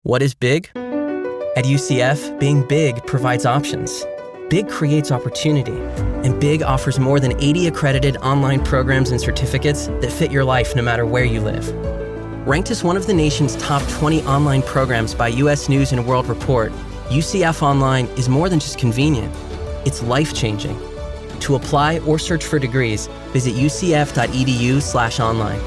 What is big? At UCF, being big provides options. Big creates opportunity, and Big offers more than 80 accredited online programs and certificates that fit your life no matter where you live. Ranked as one of the nation's top 20 online programs by U.S. News & World Report, UCF Online is more than just convenient. It's life-changing. To apply or search for degrees, visit ucf.edu/online.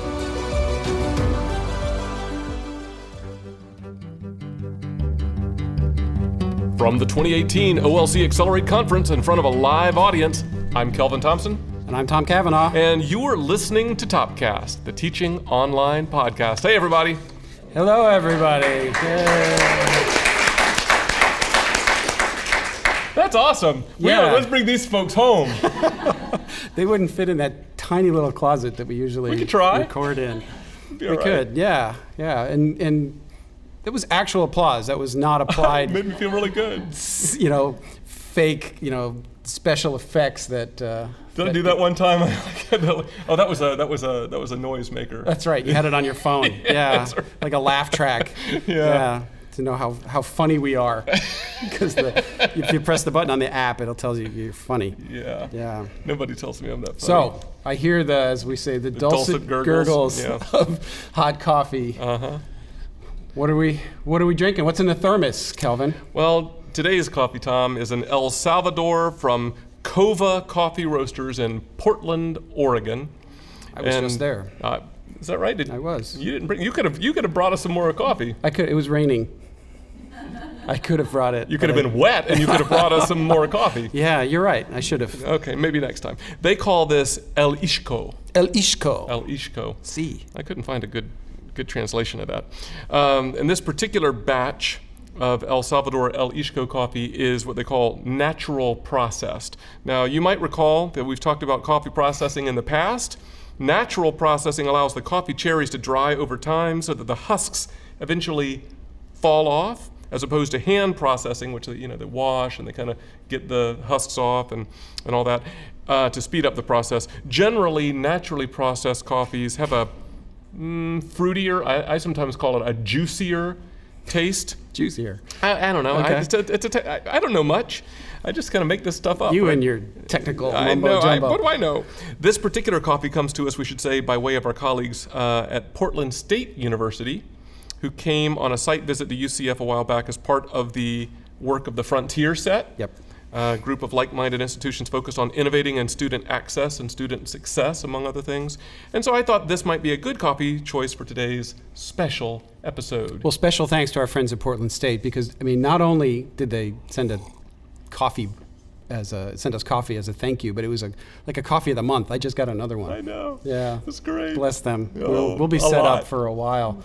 From the 2018 OLC Accelerate Conference in front of a live audience, I'm Kelvin Thompson. And I'm Tom Kavanaugh. And you are listening to Topcast, the teaching online podcast. Hey, everybody. Hello, everybody. Yay. That's awesome. Yeah. Let's bring these folks home. They wouldn't fit in that tiny little closet that we usually record in. We could, yeah. And it was actual applause. That was not applied. Made me feel really good. Fake, special effects that. Did I do that one time? Oh, that was a noisemaker. That's right. You had it on your phone. Yeah, right. Like a laugh track. Yeah. To know how funny we are, because if you press the button on the app, it'll tell you you're funny. Yeah. Nobody tells me I'm that funny. So I hear as we say, the dulcet gurgles of hot coffee. What are we drinking? What's in the thermos, Kelvin? Well, today's coffee, Tom, is an El Salvador from Cova Coffee Roasters in Portland, Oregon. I was just there. Is that right? I was. You didn't bring. You could have brought us some more coffee. I could. It was raining. I could have brought it. You could have been wet, and you could have brought us some more coffee. Yeah, you're right. I should have. Okay, maybe next time. They call this El Ishko. El Ishko. El Ishko. See. I couldn't find a good translation of that. And this particular batch of El Salvador El Ishko coffee is what they call natural processed. Now, you might recall that we've talked about coffee processing in the past. Natural processing allows the coffee cherries to dry over time so that the husks eventually fall off, as opposed to hand processing, which they wash and they kind of get the husks off and all that to speed up the process. Generally, naturally processed coffees have a fruitier, I sometimes call it a juicier taste. Juicier. I don't know. Okay. I don't know much. I just kind of make this stuff up. You and your technical mumbo jumbo. What do I know? This particular coffee comes to us, we should say, by way of our colleagues at Portland State University, who came on a site visit to UCF a while back as part of the work of the Frontier Set. Yep. A group of like-minded institutions focused on innovating in student access and student success, among other things. And so I thought this might be a good coffee choice for today's special episode. Well, special thanks to our friends at Portland State, because not only did they send us coffee as a thank you, but it was like a coffee of the month. I just got another one. I know. Yeah. That's great. Bless them. Oh, we'll be set up for a while.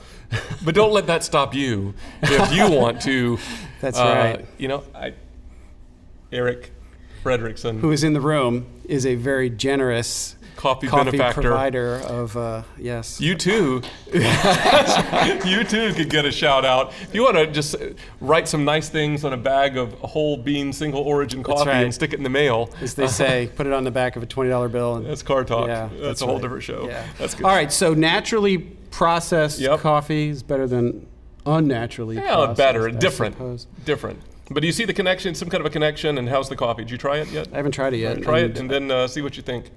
But don't let that stop you if you want to. That's right. Eric Frederickson, who is in the room, is a very generous coffee benefactor, provider of yes. You too could get a shout out. If you want to just write some nice things on a bag of whole bean single origin coffee and stick it in the mail, as they say, put it on the back of a $20 bill. And that's car talk. Yeah, that's a whole different show. Yeah. That's good. All right, so naturally processed coffee is better than unnaturally processed. Better, different. But do you see the connection, some kind of a connection, and how's the coffee? Did you try it yet? I haven't tried it yet. Try it and then see what you think.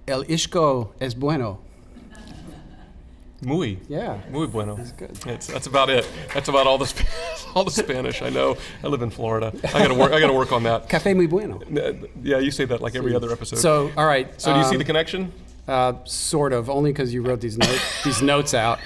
El Ishko es bueno. Muy. Yeah. Muy bueno. That's good. That's about it. That's about all the Spanish I know. I live in Florida. I gotta work on that. Café muy bueno. Yeah, you say that like every other episode. So, all right. So do you see the connection? Sort of, only because you wrote these notes out.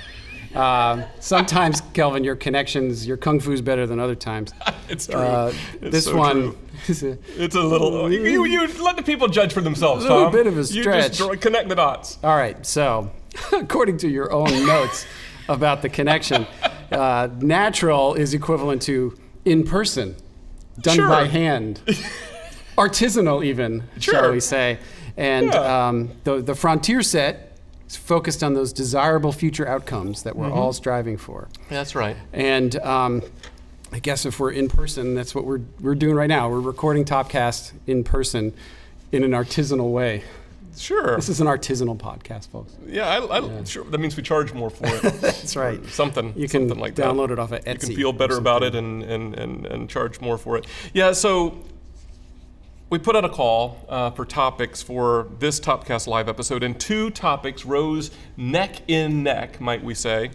Sometimes, Kelvin, your kung fu's better than other times. It's true. This so one, true. It's a little. You let the people judge for themselves, Tom. A little bit of a stretch. You just connect the dots. All right. So, according to your own notes about the connection, natural is equivalent to in person, done by hand, artisanal even, shall we say? And the Frontier Set focused on those desirable future outcomes that we're all striving for. That's right. And I guess if we're in person, that's what we're doing right now. We're recording Topcast in person in an artisanal way. Sure. This is an artisanal podcast, folks. Yeah, sure. That means we charge more for it. That's right. Something. You can something like download that. it off of Etsy. You can feel better about it and charge more for it. Yeah, so we put out a call for topics for this Topcast Live episode, and 2 topics rose neck in neck, might we say,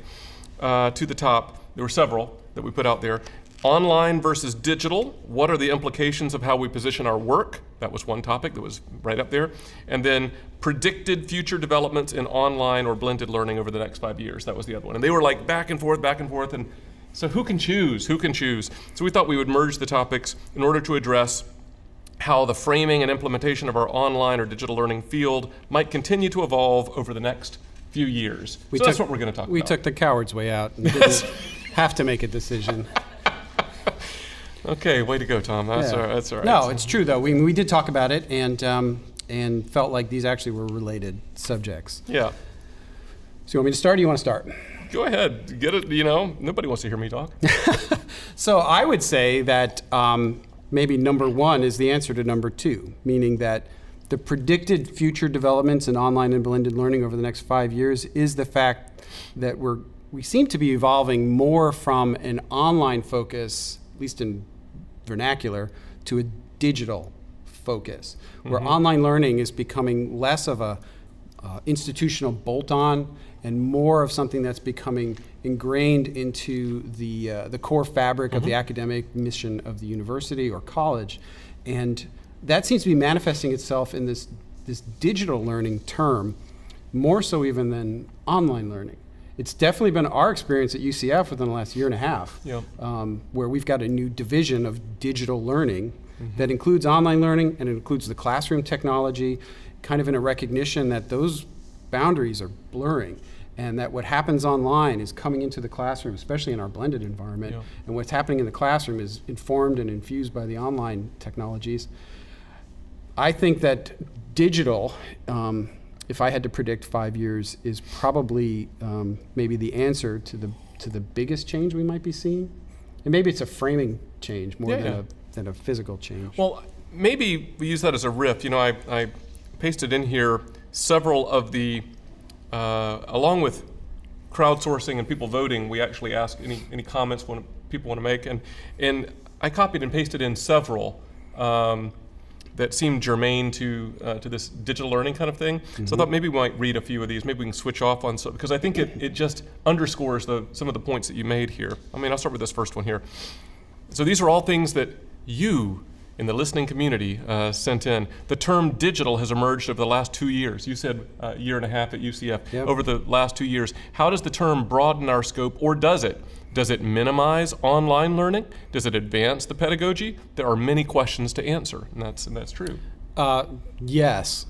to the top. There were several that we put out there. Online versus digital. What are the implications of how we position our work? That was one topic that was right up there. And then predicted future developments in online or blended learning over the next 5 years. That was the other one. And they were like back and forth. And so who can choose? So we thought we would merge the topics in order to address how the framing and implementation of our online or digital learning field might continue to evolve over the next few years. That's what we're going to talk about. We took the coward's way out and didn't have to make a decision. Okay, way to go, Tom. That's all right. No, it's true though. We did talk about it and felt like these actually were related subjects. Yeah. So you want me to start or you want to start? Go ahead. Get it, nobody wants to hear me talk. So I would say that maybe number 1 is the answer to number 2, meaning that the predicted future developments in online and blended learning over the next 5 years is the fact that we seem to be evolving more from an online focus, at least in vernacular, to a digital focus, where online learning is becoming less of a institutional bolt-on and more of something that's becoming ingrained into the core fabric of the academic mission of the university or college. And that seems to be manifesting itself in this digital learning term, more so even than online learning. It's definitely been our experience at UCF within the last year and a half, where we've got a new division of digital learning that includes online learning and it includes the classroom technology, kind of in a recognition that those boundaries are blurring and that what happens online is coming into the classroom, especially in our blended environment, and what's happening in the classroom is informed and infused by the online technologies. I think that digital, if I had to predict 5 years, is probably maybe the answer to the biggest change we might be seeing. And maybe it's a framing change more than a physical change. Well, maybe we use that as a riff. I pasted in here several of the, along with crowdsourcing and people voting, we actually asked any comments people want to make. And I copied and pasted in several that seemed germane to this digital learning kind of thing. So I thought maybe we might read a few of these. Maybe we can switch off on some, because I think it just underscores some of the points that you made here. I'll start with this first one here. So these are all things that you in the listening community sent in. The term digital has emerged over the last 2 years. You said a year and a half at UCF. Over the last 2 years. How does the term broaden our scope, or does it? Does it minimize online learning? Does it advance the pedagogy? There are many questions to answer, and that's true. Yes.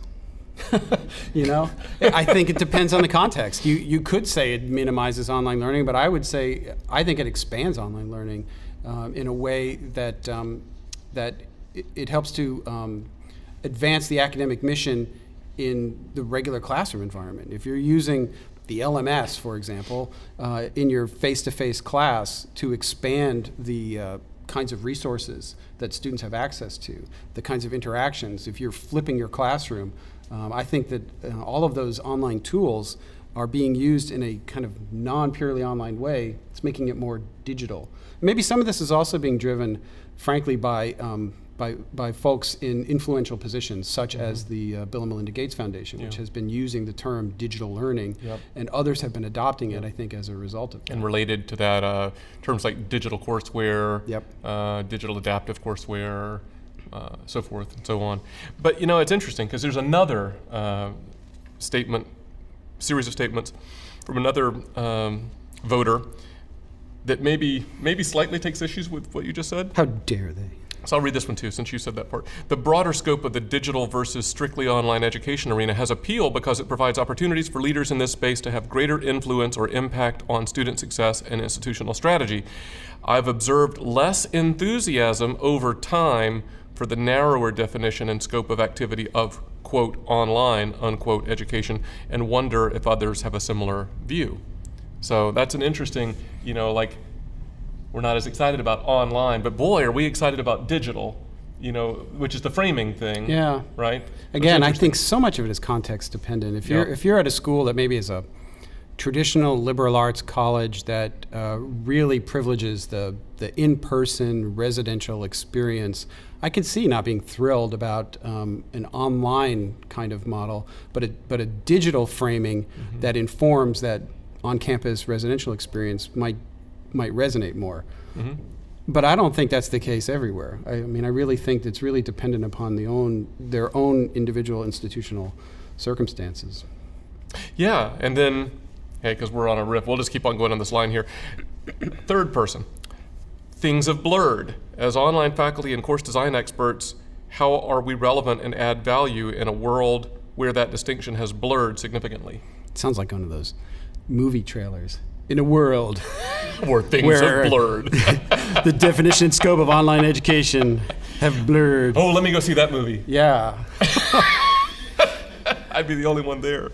I think it depends on the context. You could say it minimizes online learning, but I would say I think it expands online learning in a way that it helps to advance the academic mission in the regular classroom environment. If you're using the LMS, for example, in your face-to-face class to expand the kinds of resources that students have access to, the kinds of interactions, if you're flipping your classroom, I think that all of those online tools are being used in a kind of non-purely online way. It's making it more digital. Maybe some of this is also being driven, frankly, by folks in influential positions, such as the Bill and Melinda Gates Foundation, which has been using the term digital learning, and others have been adopting it, I think, as a result of that. And related to that, terms like digital courseware, digital adaptive courseware, so forth and so on. But it's interesting because there's another series of statements from another voter that maybe slightly takes issues with what you just said. How dare they? So I'll read this one too, since you said that part. The broader scope of the digital versus strictly online education arena has appeal because it provides opportunities for leaders in this space to have greater influence or impact on student success and institutional strategy. I've observed less enthusiasm over time for the narrower definition and scope of activity of, quote, online, unquote, education, and wonder if others have a similar view. So that's an interesting, we're not as excited about online, but boy, are we excited about digital. which is the framing thing. Yeah. Right. Again, I think so much of it is context dependent. If you're at a school that maybe is a traditional liberal arts college that really privileges the in-person residential experience, I could see not being thrilled about an online kind of model, but a digital framing that informs that on-campus residential experience might resonate more. But I don't think that's the case everywhere. I mean, I really think it's really dependent upon their own individual institutional circumstances. Yeah, and then, hey, because we're on a riff, we'll just keep on going on this line here. Third person. Things have blurred. As online faculty and course design experts, how are we relevant and add value in a world where that distinction has blurred significantly? It sounds like one of those movie trailers. In a world where things have blurred. The definition and scope of online education have blurred. Oh, let me go see that movie. Yeah. I'd be the only one there.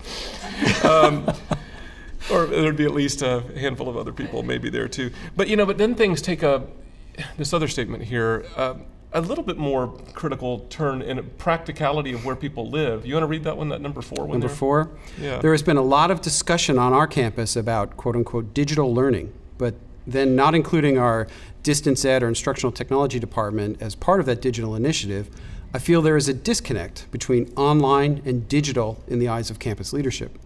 Or there'd be at least a handful of other people maybe there too. But then things take this other statement here, a little bit more critical turn in practicality of where people live. You want to read that one, that number 4 one? Number there? 4? Yeah. There has been a lot of discussion on our campus about quote unquote digital learning, but then not including our distance ed or instructional technology department as part of that digital initiative. I feel there is a disconnect between online and digital in the eyes of campus leadership.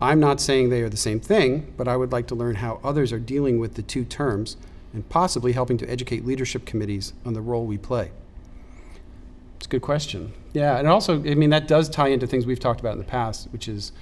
I'm not saying they are the same thing, but I would like to learn how others are dealing with the two terms and possibly helping to educate leadership committees on the role we play. It's a good question. Yeah, and also, I mean, that does tie into things we've talked about in the past, which is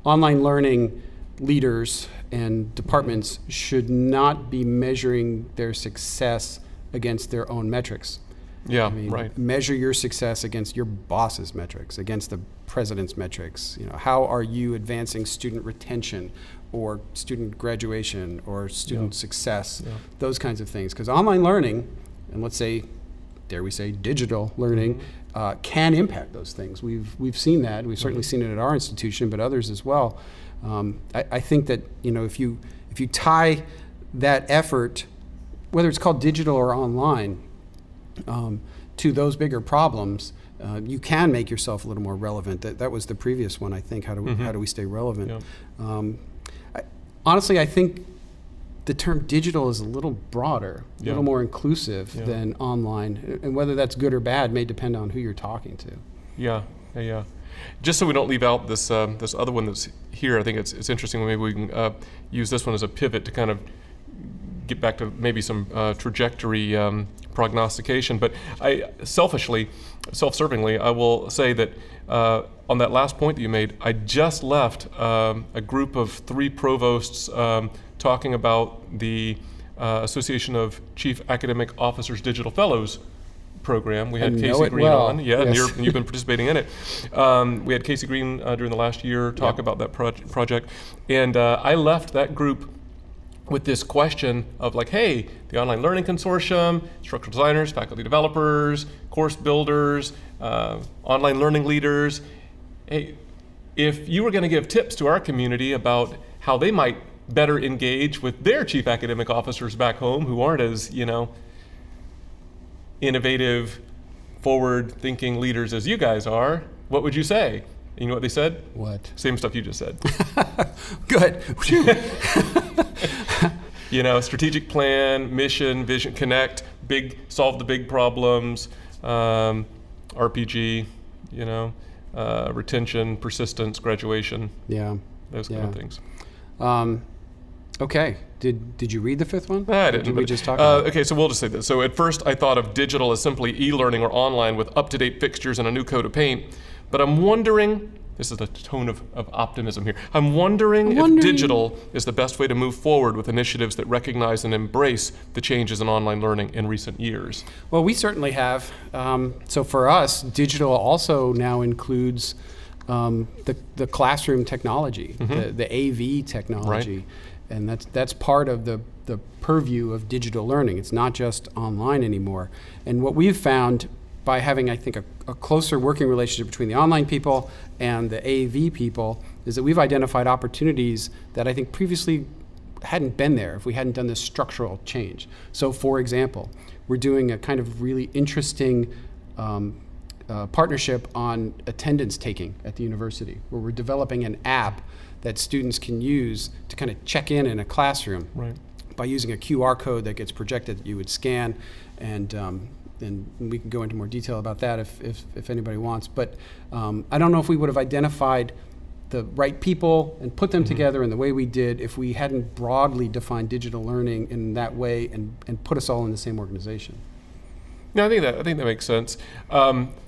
online learning leaders and departments should not be measuring their success against their own metrics. Yeah, I mean, right. Measure your success against your boss's metrics, against the president's metrics. How are you advancing student retention or student graduation or student success, those kinds of things. Because online learning, and let's say, dare we say, digital learning, can impact those things. We've seen that. We've certainly seen it at our institution, but others as well. I think that if you tie that effort, whether it's called digital or online, to those bigger problems, you can make yourself a little more relevant. That was the previous one, I think. How do we stay relevant? Yeah. Honestly, I think the term digital is a little broader, a little more inclusive than online, and whether that's good or bad may depend on who you're talking to. Yeah. Just so we don't leave out this this other one that's here, I think it's interesting. Maybe we can use this one as a pivot to kind of get back to maybe some trajectory prognostication. But I self-servingly, I will say that on that last point that you made, I just left a group of 3 provosts talking about the Association of Chief Academic Officers Digital Fellows program. We had Casey Green on, and you've been participating in it. We had Casey Green during the last year talk about that project, and I left that group with this question of like, hey, the Online Learning Consortium, instructional designers, faculty developers, course builders, online learning leaders, hey, if you were going to give tips to our community about how they might better engage with their chief academic officers back home who aren't as, innovative, forward-thinking leaders as you guys are, what would you say? You know what they said? What? Same stuff you just said. Good. Strategic plan, mission, vision, connect, solve the big problems, RPG, retention, persistence, graduation. Yeah. Those kind of things. Okay. Did you read the 5th one? I didn't. Did we just talk about it? Okay, so we'll just say this. So at first I thought of digital as simply e-learning or online with up-to-date fixtures and a new coat of paint. But I'm wondering, this is the tone of optimism here, I'm wondering if digital is the best way to move forward with initiatives that recognize and embrace the changes in online learning in recent years. Well, we certainly have. So for us, digital also now includes the classroom technology, the AV technology. Right. And that's part of the purview of digital learning. It's not just online anymore. And what we've found by having, I think, a closer working relationship between the online people and the AV people is that we've identified opportunities that I think previously hadn't been there, if we hadn't done this structural change. So for example, we're doing a kind of really interesting partnership on attendance taking at the university, where we're developing an app that students can use to kind of check in a classroom by using a QR code that gets projected that you would scan, and we can go into more detail about that if anybody wants. But I don't know if we would have identified the right people and put them together in the way we did if we hadn't broadly defined digital learning in that way and put us all in the same organization. No, I think that makes sense.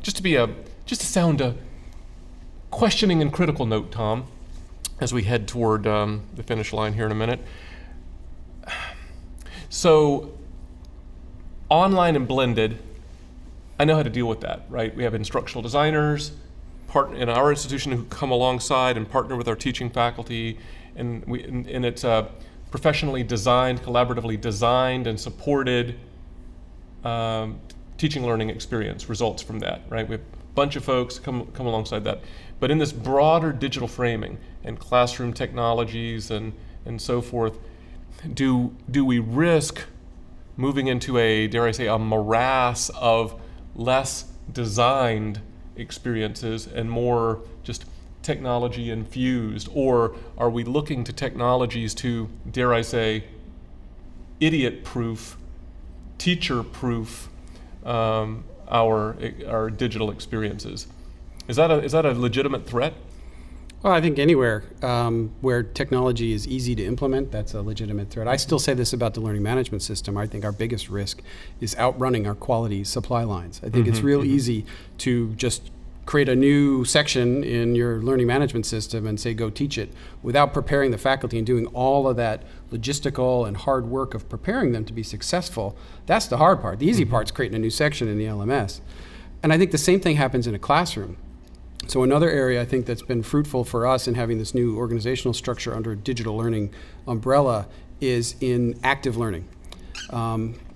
Just to sound a questioning and critical note, Tom, as we head toward the finish line here in a minute. So, online and blended, I know how to deal with that, right? We have instructional designers in our institution who come alongside and partner with our teaching faculty, and it's a professionally designed, collaboratively designed and supported teaching learning experience results from that, right? We have a bunch of folks come alongside that. But in this broader digital framing and classroom technologies and so forth, do we risk moving into a, dare I say, a morass of less designed experiences and more just technology infused? Or are we looking to technologies to, dare I say, idiot-proof, teacher-proof our digital experiences? Is that a legitimate threat? Well, I think anywhere where technology is easy to implement, that's a legitimate threat. I still say this about the learning management system. I think our biggest risk is outrunning our quality supply lines. I think it's real easy to just create a new section in your learning management system and say, go teach it, without preparing the faculty and doing all of that logistical and hard work of preparing them to be successful. That's the hard part. The easy part's creating a new section in the LMS. And I think the same thing happens in a classroom. So another area I think that's been fruitful for us in having this new organizational structure under a digital learning umbrella is in active learning.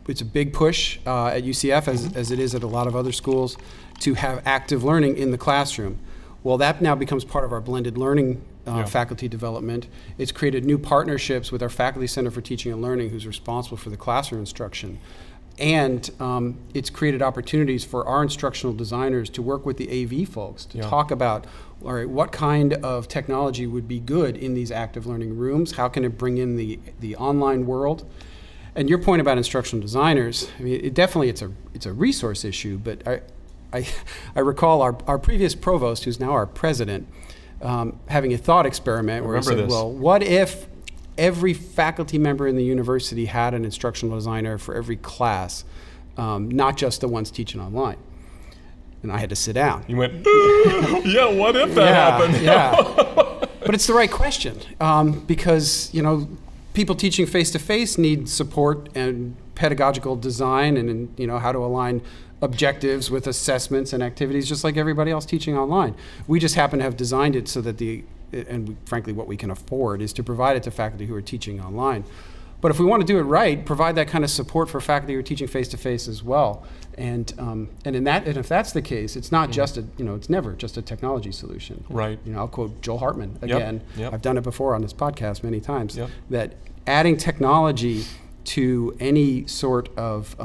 It's a big push at UCF, as it is at a lot of other schools, to have active learning in the classroom. Well, that now becomes part of our blended learning faculty development. It's created new partnerships with our Faculty Center for Teaching and Learning, who's responsible for the classroom instruction. And it's created opportunities for our instructional designers to work with the AV folks to talk about, all right, what kind of technology would be good in these active learning rooms? How can it bring in the online world? And your point about instructional designers, I mean, it's a resource issue, but I recall our previous provost, who's now our president, having a thought experiment where he said, well, what if every faculty member in the university had an instructional designer for every class, not just the ones teaching online? And I had to sit down. You went, yeah, what if that happened? Yeah. But it's the right question, because people teaching face-to-face need support and pedagogical design and how to align objectives with assessments and activities, just like everybody else teaching online. We just happen to have designed it so that frankly, what we can afford is to provide it to faculty who are teaching online. But if we want to do it right, provide that kind of support for faculty who are teaching face-to-face as well. And if that's the case, it's not just it's never just a technology solution. Right. I'll quote Joel Hartman again. Yep. I've done it before on this podcast many times. That adding technology to any sort of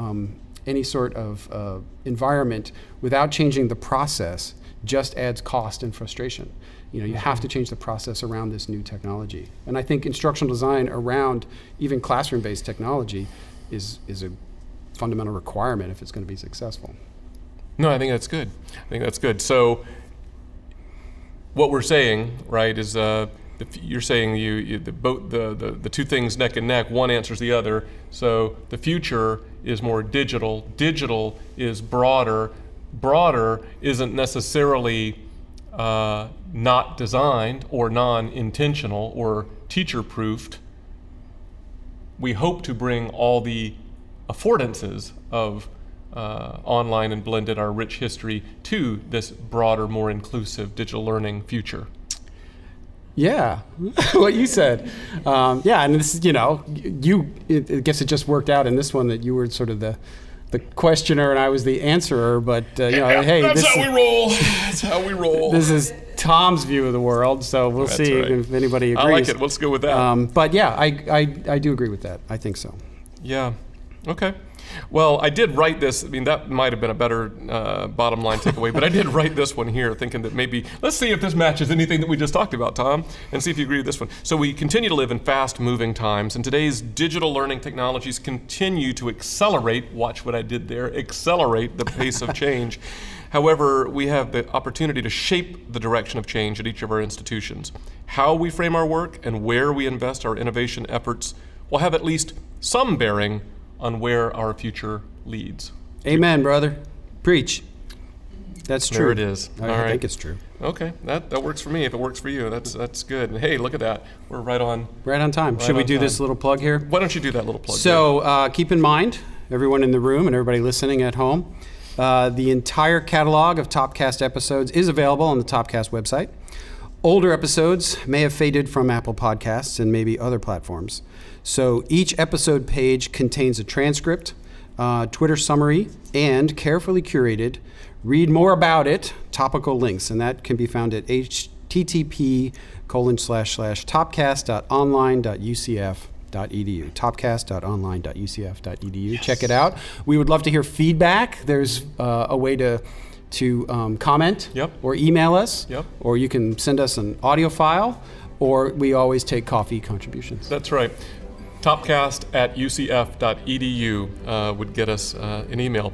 environment without changing the process just adds cost and frustration. You have to change the process around this new technology. And I think instructional design around even classroom-based technology is a fundamental requirement if it's going to be successful. No, I think that's good. So what we're saying, right, is you're saying the two things neck and neck, one answers the other. So the future is more digital. Digital is broader. Broader isn't necessarily not designed or non-intentional or teacher-proofed. We hope to bring all the affordances of online and blended, our rich history, to this broader, more inclusive digital learning future. Yeah, what you said. And this, I guess it just worked out in this one that you were sort of the questioner and I was the answerer, but hey, that's how we roll. That's how we roll. This is Tom's view of the world, so we'll That's see right. if anybody agrees. I like it. Let's go with that. But yeah, I do agree with that. I think so. Yeah. Okay. Well, I did write this. I mean, that might have been a better bottom line takeaway, but I did write this one here thinking that maybe, let's see if this matches anything that we just talked about, Tom, and see if you agree with this one. So we continue to live in fast-moving times, and today's digital learning technologies continue to accelerate, watch what I did there, accelerate the pace of change. However, we have the opportunity to shape the direction of change at each of our institutions. How we frame our work and where we invest our innovation efforts will have at least some bearing on where our future leads. Amen, brother. Preach. That's true. There it is. I think it's true. Okay, that works for me. If it works for you, that's good. And hey, look at that. We're right on. Right on time. Should we do this little plug here? Why don't you do that little plug? So keep in mind, everyone in the room and everybody listening at home, the entire catalog of Topcast episodes is available on the Topcast website. Older episodes may have faded from Apple Podcasts and maybe other platforms. So each episode page contains a transcript, Twitter summary, and carefully curated, read more about it, topical links. And that can be found at http://topcast.online.ucf.edu. Topcast.online.ucf.edu. Yes. Check it out. We would love to hear feedback. There's a way to comment or email us, or you can send us an audio file, or we always take coffee contributions. That's right. Topcast@ucf.edu would get us an email.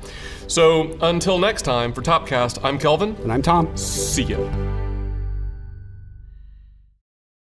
So until next time, for Topcast, I'm Kelvin. And I'm Tom. See ya.